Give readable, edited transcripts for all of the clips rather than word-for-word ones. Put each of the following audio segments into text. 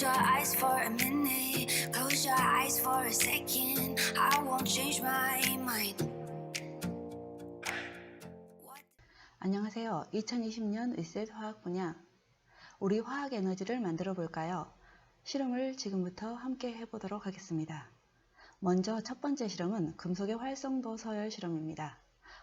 Close your eyes for a minute. Close your eyes for a second. I won't change my mind. 안녕하세요. 2020년 의셋 화학 분야. 우리 화학 에너지를 만들어 볼까요? 실험을 지금부터 함께 해보도록 하겠습니다. 먼저 첫 번째 실험은 금속의 활성도 서열 실험입니다.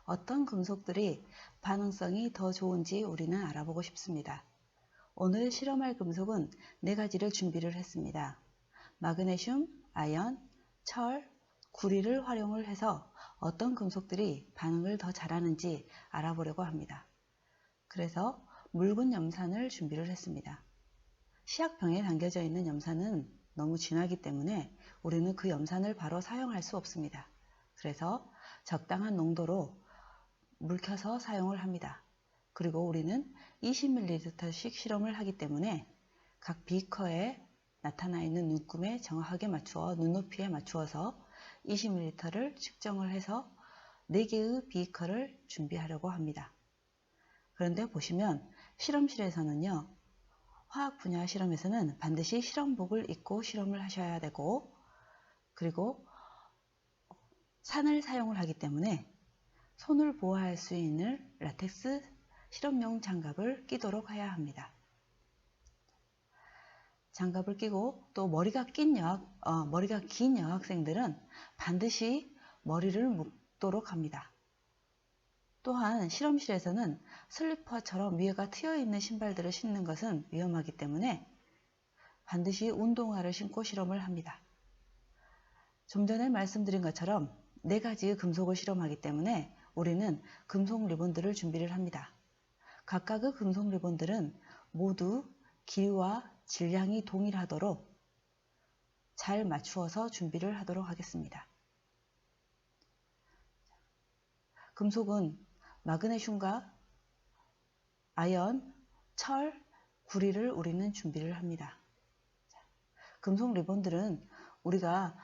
어떤 금속들이 반응성이 더 좋은지 우리는 알아보고 싶습니다. 오늘 실험할 금속은 4가지를 준비를 했습니다. 마그네슘, 아연, 철, 구리를 활용을 해서 어떤 금속들이 반응을 더 잘하는지 알아보려고 합니다. 그래서 묽은 염산을 준비를 했습니다. 시약병에 담겨져 있는 염산은 너무 진하기 때문에 우리는 그 염산을 바로 사용할 수 없습니다. 그래서 적당한 농도로 묽혀서 사용을 합니다. 그리고 우리는 20ml씩 실험을 하기 때문에 각 비커에 나타나 있는 눈금에 정확하게 맞추어 눈높이에 맞추어서 20ml를 측정을 해서 4개의 비커를 준비하려고 합니다. 그런데 보시면 실험실에서는요, 화학 분야 실험에서는 반드시 실험복을 입고 실험을 하셔야 되고, 그리고 산을 사용을 하기 때문에 손을 보호할 수 있는 라텍스 실험용 장갑을 끼도록 해야 합니다. 장갑을 끼고 또 머리가 긴 여학생들은 반드시 머리를 묶도록 합니다. 또한 실험실에서는 슬리퍼처럼 위에가 트여 있는 신발들을 신는 것은 위험하기 때문에 반드시 운동화를 신고 실험을 합니다. 좀 전에 말씀드린 것처럼 4가지의 금속을 실험하기 때문에 우리는 금속 리본들을 준비를 합니다. 각각의 금속 리본들은 모두 길이와 질량이 동일하도록 잘 맞추어서 준비를 하도록 하겠습니다. 금속은 마그네슘과 아연, 철, 구리를 우리는 준비를 합니다. 금속 리본들은 우리가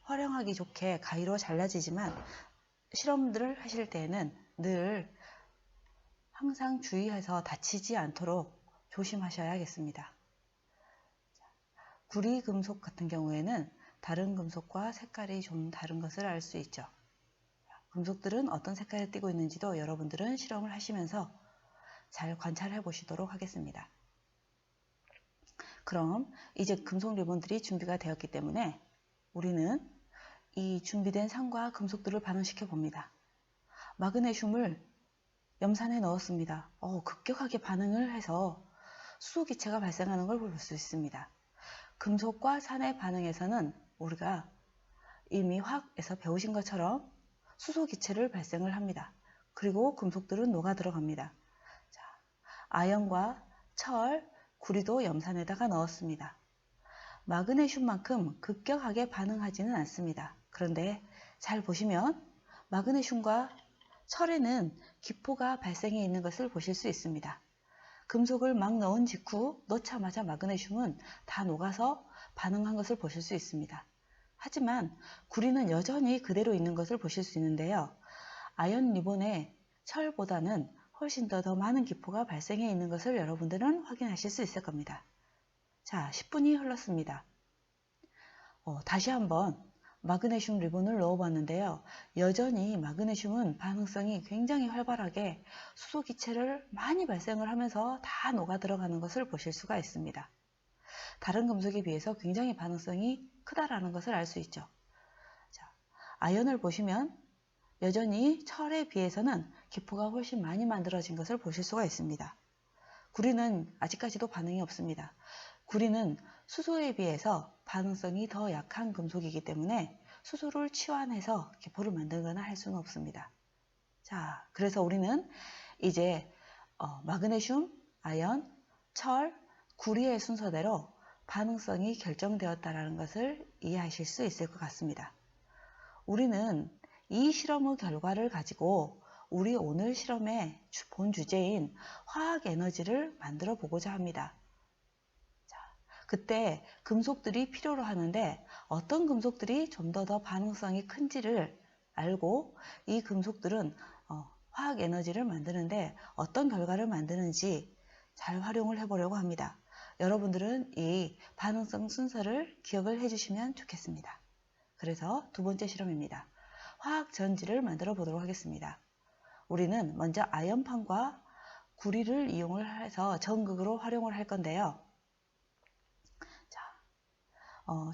활용하기 좋게 가위로 잘라지지만 실험들을 하실 때에는 늘 항상 주의해서 다치지 않도록 조심하셔야겠습니다. 구리 금속 같은 경우에는 다른 금속과 색깔이 좀 다른 것을 알 수 있죠. 금속들은 어떤 색깔을 띠고 있는지도 여러분들은 실험을 하시면서 잘 관찰해 보시도록 하겠습니다. 그럼 이제 금속 리본들이 준비가 되었기 때문에 우리는 이 준비된 산과 금속들을 반응시켜 봅니다. 마그네슘을 염산에 넣었습니다. 급격하게 반응을 해서 수소기체가 발생하는 걸 볼 수 있습니다. 금속과 산의 반응에서는 우리가 이미 화학에서 배우신 것처럼 수소기체를 발생을 합니다. 그리고 금속들은 녹아 들어갑니다. 자, 아연과 철, 구리도 염산에다가 넣었습니다. 마그네슘만큼 급격하게 반응하지는 않습니다. 그런데 잘 보시면 마그네슘과 철에는 기포가 발생해 있는 것을 보실 수 있습니다. 금속을 막 넣은 직후 넣자마자 마그네슘은 다 녹아서 반응한 것을 보실 수 있습니다. 하지만 구리는 여전히 그대로 있는 것을 보실 수 있는데요. 아연 리본에 철보다는 훨씬 더 많은 기포가 발생해 있는 것을 여러분들은 확인하실 수 있을 겁니다. 자, 10분이 흘렀습니다. 다시 한번 마그네슘 리본을 넣어봤는데요. 여전히 마그네슘은 반응성이 굉장히 활발하게 수소기체를 많이 발생을 하면서 다 녹아 들어가는 것을 보실 수가 있습니다. 다른 금속에 비해서 굉장히 반응성이 크다라는 것을 알 수 있죠. 자, 아연을 보시면 여전히 철에 비해서는 기포가 훨씬 많이 만들어진 것을 보실 수가 있습니다. 구리는 아직까지도 반응이 없습니다. 구리는 수소에 비해서 반응성이 더 약한 금속이기 때문에 수소를 치환해서 기포를 만들거나 할 수는 없습니다. 자, 그래서 우리는 이제 마그네슘, 아연, 철, 구리의 순서대로 반응성이 결정되었다는 것을 이해하실 수 있을 것 같습니다. 우리는 이 실험의 결과를 가지고 우리 오늘 실험의 본 주제인 화학 에너지를 만들어 보고자 합니다. 자, 그때 금속들이 필요로 하는데 어떤 금속들이 좀 더 반응성이 큰지를 알고 이 금속들은 화학 에너지를 만드는데 어떤 결과를 만드는지 잘 활용을 해보려고 합니다. 여러분들은 이 반응성 순서를 기억을 해주시면 좋겠습니다. 그래서 두 번째 실험입니다. 화학 전지를 만들어 보도록 하겠습니다. 우리는 먼저 아연판과 구리를 이용을 해서 전극으로 활용을 할 건데요. 자,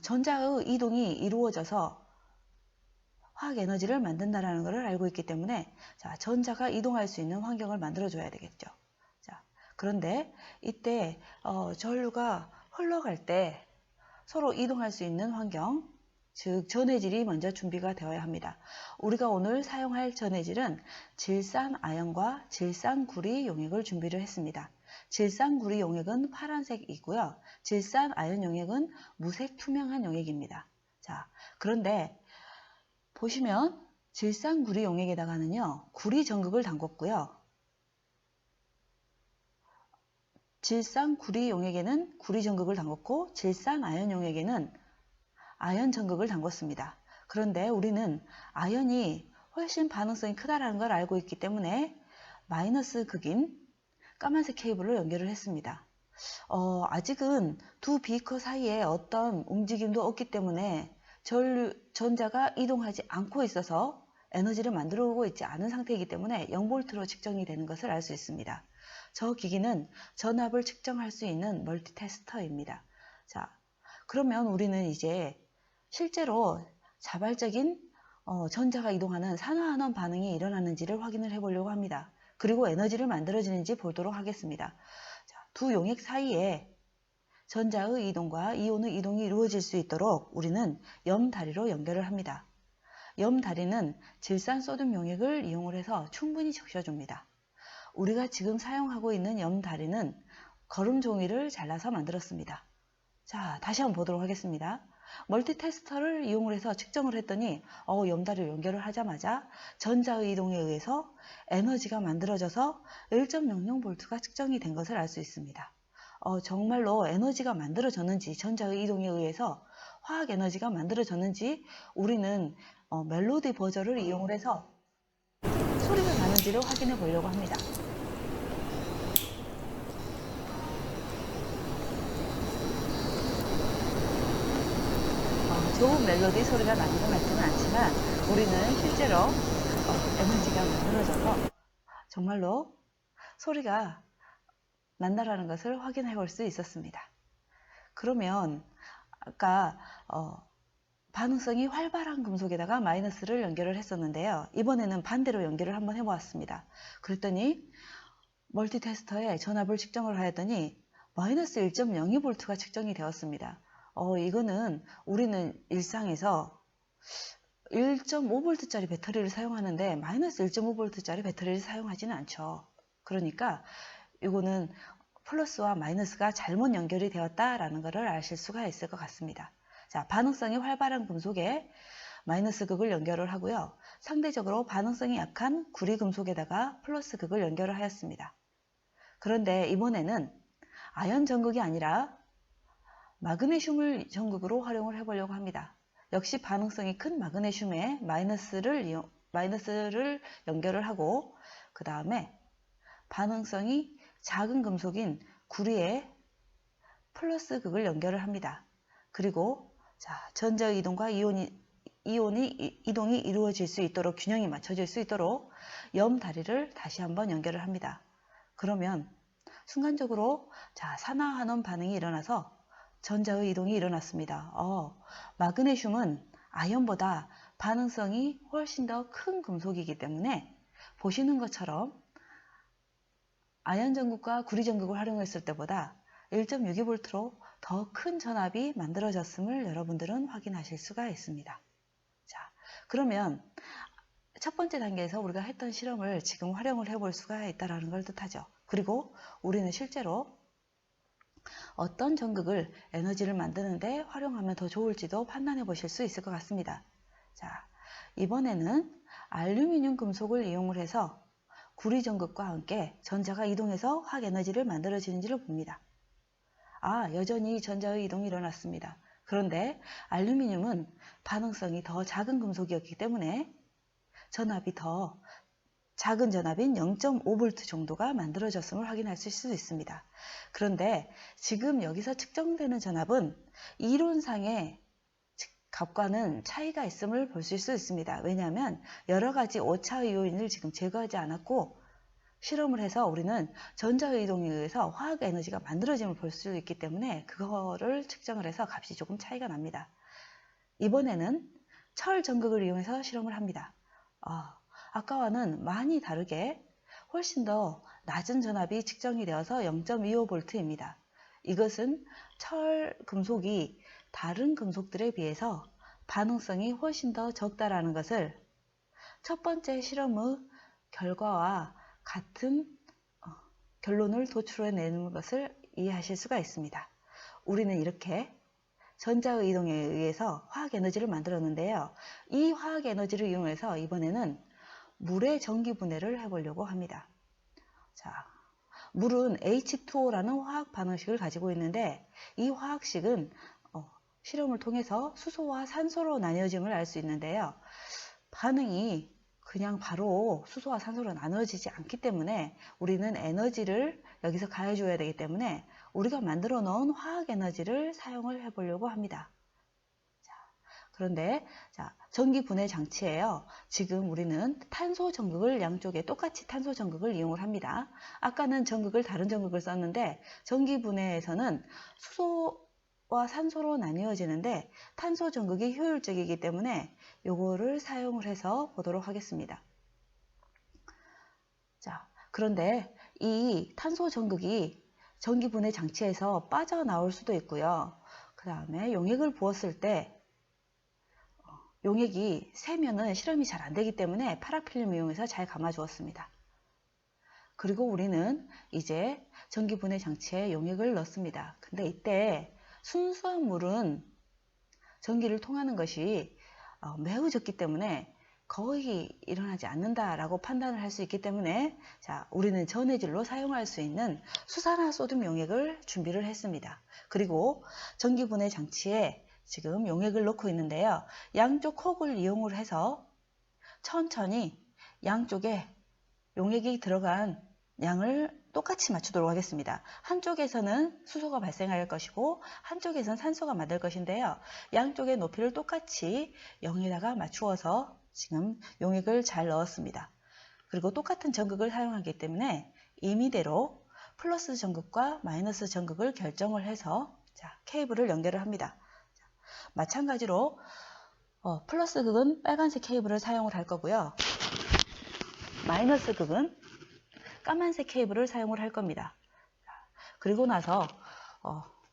전자의 이동이 이루어져서 화학 에너지를 만든다는 것을 알고 있기 때문에 자, 전자가 이동할 수 있는 환경을 만들어 줘야 되겠죠. 자, 그런데 이때 전류가 흘러갈 때 서로 이동할 수 있는 환경, 즉 전해질이 먼저 준비가 되어야 합니다. 우리가 오늘 사용할 전해질은 질산아연과 질산구리 용액을 준비를 했습니다. 질산구리 용액은 파란색이고요. 질산아연 용액은 무색 투명한 용액입니다. 자, 그런데 보시면 질산구리 용액에다가는요, 구리 전극을 담궜고요. 질산구리 용액에는 구리 전극을 담궜고 질산아연 용액에는 아연 전극을 담궜습니다. 그런데 우리는 아연이 훨씬 반응성이 크다라는 걸 알고 있기 때문에 마이너스 극인 까만색 케이블로 연결을 했습니다. 아직은 두 비커 사이에 어떤 움직임도 없기 때문에 전자가 이동하지 않고 있어서 에너지를 만들어오고 있지 않은 상태이기 때문에 0V로 측정이 되는 것을 알 수 있습니다. 저 기기는 전압을 측정할 수 있는 멀티테스터입니다. 자, 그러면 우리는 이제 실제로 자발적인 전자가 이동하는 산화환원 반응이 일어나는지를 확인을 해보려고 합니다. 그리고 에너지를 만들어지는지 보도록 하겠습니다. 자, 두 용액 사이에 전자의 이동과 이온의 이동이 이루어질 수 있도록 우리는 염다리로 연결을 합니다. 염다리는 질산소듐 용액을 이용을 해서 충분히 적셔줍니다. 우리가 지금 사용하고 있는 염다리는 거름 종이를 잘라서 만들었습니다. 자, 다시 한번 보도록 하겠습니다. 멀티테스터를 이용을 해서 측정을 했더니 염다리를 연결을 하자마자 전자의 이동에 의해서 에너지가 만들어져서 1.00V가 측정이 된 것을 알 수 있습니다. 정말로 에너지가 만들어졌는지, 전자의 이동에 의해서 화학 에너지가 만들어졌는지 우리는 멜로디 버저를 이용을 해서 소리가 나는지를 확인해 보려고 합니다. 좋은 멜로디 소리가 나는 것 같지는 않지만 우리는 실제로 에너지가 만들어져서 정말로 소리가 난다라는 것을 확인해 볼 수 있었습니다. 그러면 아까 반응성이 활발한 금속에다가 마이너스를 연결을 했었는데요. 이번에는 반대로 연결을 한번 해보았습니다. 그랬더니 멀티테스터에 전압을 측정을 하였더니 마이너스 1.02V가 측정이 되었습니다. 이거는 우리는 일상에서 1.5V짜리 배터리를 사용하는데 마이너스 1.5V짜리 배터리를 사용하지는 않죠. 그러니까 이거는 플러스와 마이너스가 잘못 연결이 되었다라는 것을 아실 수가 있을 것 같습니다. 자, 반응성이 활발한 금속에 마이너스 극을 연결을 하고요. 상대적으로 반응성이 약한 구리 금속에다가 플러스 극을 연결을 하였습니다. 그런데 이번에는 아연 전극이 아니라 마그네슘을 전극으로 활용을 해보려고 합니다. 역시 반응성이 큰 마그네슘에 마이너스를 연결을 하고 그 다음에 반응성이 작은 금속인 구리에 플러스 극을 연결을 합니다. 그리고 자, 전자의 이동과 이온이 이동이 이루어질 수 있도록 균형이 맞춰질 수 있도록 염다리를 다시 한번 연결을 합니다. 그러면 순간적으로 자, 산화환원 반응이 일어나서 전자의 이동이 일어났습니다. 마그네슘은 아연보다 반응성이 훨씬 더 큰 금속이기 때문에 보시는 것처럼 아연 전극과 구리 전극을 활용했을 때보다 1.62V로 더 큰 전압이 만들어졌음을 여러분들은 확인하실 수가 있습니다. 자, 그러면 첫 번째 단계에서 우리가 했던 실험을 지금 활용을 해볼 수가 있다는 걸 뜻하죠. 그리고 우리는 실제로 어떤 전극을 에너지를 만드는데 활용하면 더 좋을지도 판단해 보실 수 있을 것 같습니다. 자, 이번에는 알루미늄 금속을 이용을 해서 구리 전극과 함께 전자가 이동해서 화학 에너지를 만들어지는지를 봅니다. 여전히 전자의 이동이 일어났습니다. 그런데 알루미늄은 반응성이 더 작은 금속이었기 때문에 전압이 더 작은 전압인 0.5V 정도가 만들어졌음을 확인할 수 있습니다. 그런데 지금 여기서 측정되는 전압은 이론상의 값과는 차이가 있음을 보실 수 있습니다. 왜냐하면 여러 가지 오차의 요인을 지금 제거하지 않았고 실험을 해서 우리는 전자의동에 의해서 화학 에너지가 만들어짐을 볼 수 있기 때문에 그거를 측정을 해서 값이 조금 차이가 납니다. 이번에는 철 전극을 이용해서 실험을 합니다. 아까와는 많이 다르게 훨씬 더 낮은 전압이 측정이 되어서 0.25V입니다. 이것은 철 금속이 다른 금속들에 비해서 반응성이 훨씬 더 적다라는 것을 첫 번째 실험의 결과와 같은 결론을 도출해내는 것을 이해하실 수가 있습니다. 우리는 이렇게 전자의 이동에 의해서 화학 에너지를 만들었는데요. 이 화학 에너지를 이용해서 이번에는 물의 전기 분해를 해보려고 합니다. 자, 물은 H2O라는 화학 반응식을 가지고 있는데 이 화학식은 실험을 통해서 수소와 산소로 나뉘어짐을 알 수 있는데요. 반응이 그냥 바로 수소와 산소로 나누어지지 않기 때문에 우리는 에너지를 여기서 가해줘야 되기 때문에 우리가 만들어 놓은 화학 에너지를 사용을 해보려고 합니다. 그런데 전기 분해 장치예요. 지금 우리는 탄소 전극을 양쪽에 똑같이 탄소 전극을 이용을 합니다. 아까는 다른 전극을 썼는데 전기 분해에서는 수소와 산소로 나뉘어지는데 탄소 전극이 효율적이기 때문에 요거를 사용을 해서 보도록 하겠습니다. 그런데 이 탄소 전극이 전기 분해 장치에서 빠져나올 수도 있고요. 그 다음에 용액을 부었을 때 용액이 새면은 실험이 잘 안 되기 때문에 파라필름 이용해서 잘 감아 주었습니다. 그리고 우리는 이제 전기 분해 장치에 용액을 넣습니다. 근데 이때 순수한 물은 전기를 통하는 것이 매우 적기 때문에 거의 일어나지 않는다라고 판단을 할 수 있기 때문에 우리는 전해질로 사용할 수 있는 수산화소듐 용액을 준비를 했습니다. 그리고 전기 분해 장치에 지금 용액을 넣고 있는데요. 양쪽 콕을 이용을 해서 천천히 양쪽에 용액이 들어간 양을 똑같이 맞추도록 하겠습니다. 한쪽에서는 수소가 발생할 것이고 한쪽에서는 산소가 만들 것인데요. 양쪽의 높이를 똑같이 0에다가 맞추어서 지금 용액을 잘 넣었습니다. 그리고 똑같은 전극을 사용하기 때문에 임의대로 플러스 전극과 마이너스 전극을 결정을 해서 케이블을 연결을 합니다. 마찬가지로 플러스 극은 빨간색 케이블을 사용을 할 거고요. 마이너스 극은 까만색 케이블을 사용을 할 겁니다. 그리고 나서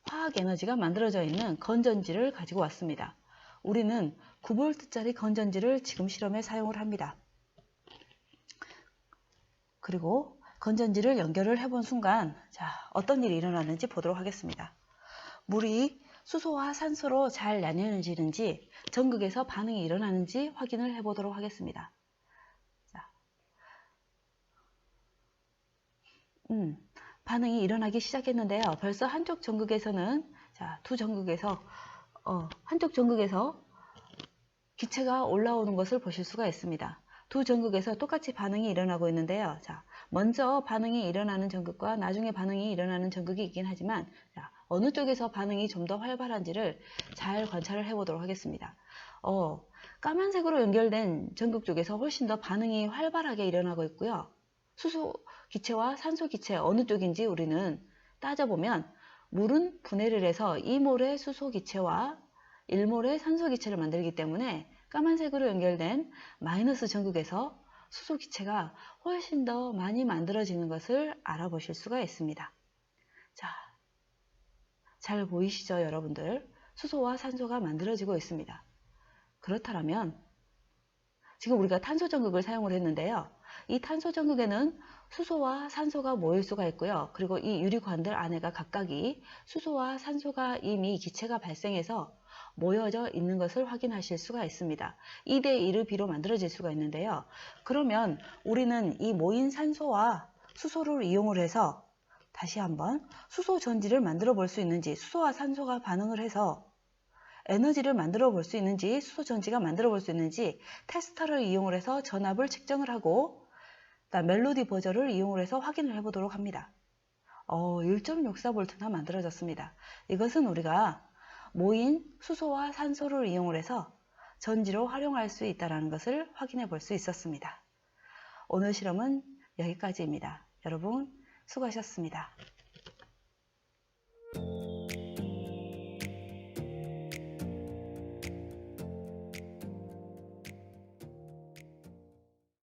화학 에너지가 만들어져 있는 건전지를 가지고 왔습니다. 우리는 9V짜리 건전지를 지금 실험에 사용을 합니다. 그리고 건전지를 연결을 해본 순간 어떤 일이 일어나는지 보도록 하겠습니다. 물이 수소와 산소로 잘 나뉘어지는지 전극에서 반응이 일어나는지 확인을 해보도록 하겠습니다. 반응이 일어나기 시작했는데요. 벌써 한쪽 전극에서는 두 전극에서 한쪽 전극에서 기체가 올라오는 것을 보실 수가 있습니다. 두 전극에서 똑같이 반응이 일어나고 있는데요. 먼저 반응이 일어나는 전극과 나중에 반응이 일어나는 전극이 있긴 하지만 어느 쪽에서 반응이 좀 더 활발한지를 잘 관찰을 해보도록 하겠습니다. 까만색으로 연결된 전극 쪽에서 훨씬 더 반응이 활발하게 일어나고 있고요. 수소 기체와 산소 기체 어느 쪽인지 우리는 따져보면 물은 분해를 해서 2몰의 수소 기체와 1몰의 산소 기체를 만들기 때문에 까만색으로 연결된 마이너스 전극에서 수소 기체가 훨씬 더 많이 만들어지는 것을 알아보실 수가 있습니다. 잘 보이시죠, 여러분들? 수소와 산소가 만들어지고 있습니다. 그렇다면 지금 우리가 탄소 전극을 사용을 했는데요. 이 탄소 전극에는 수소와 산소가 모일 수가 있고요. 그리고 이 유리관들 안에가 각각이 수소와 산소가 이미 기체가 발생해서 모여져 있는 것을 확인하실 수가 있습니다. 2대1의 비로 만들어질 수가 있는데요. 그러면 우리는 이 모인 산소와 수소를 이용을 해서 다시 한번 수소 전지를 만들어 볼 수 있는지, 수소와 산소가 반응을 해서 에너지를 만들어 볼 수 있는지, 수소 전지가 만들어 볼 수 있는지 테스터를 이용을 해서 전압을 측정을 하고 멜로디 버저를 이용을 해서 확인을 해보도록 합니다. 1.64V나 만들어졌습니다. 이것은 우리가 모인 수소와 산소를 이용을 해서 전지로 활용할 수 있다는 것을 확인해 볼 수 있었습니다. 오늘 실험은 여기까지입니다. 여러분 수고하셨습니다.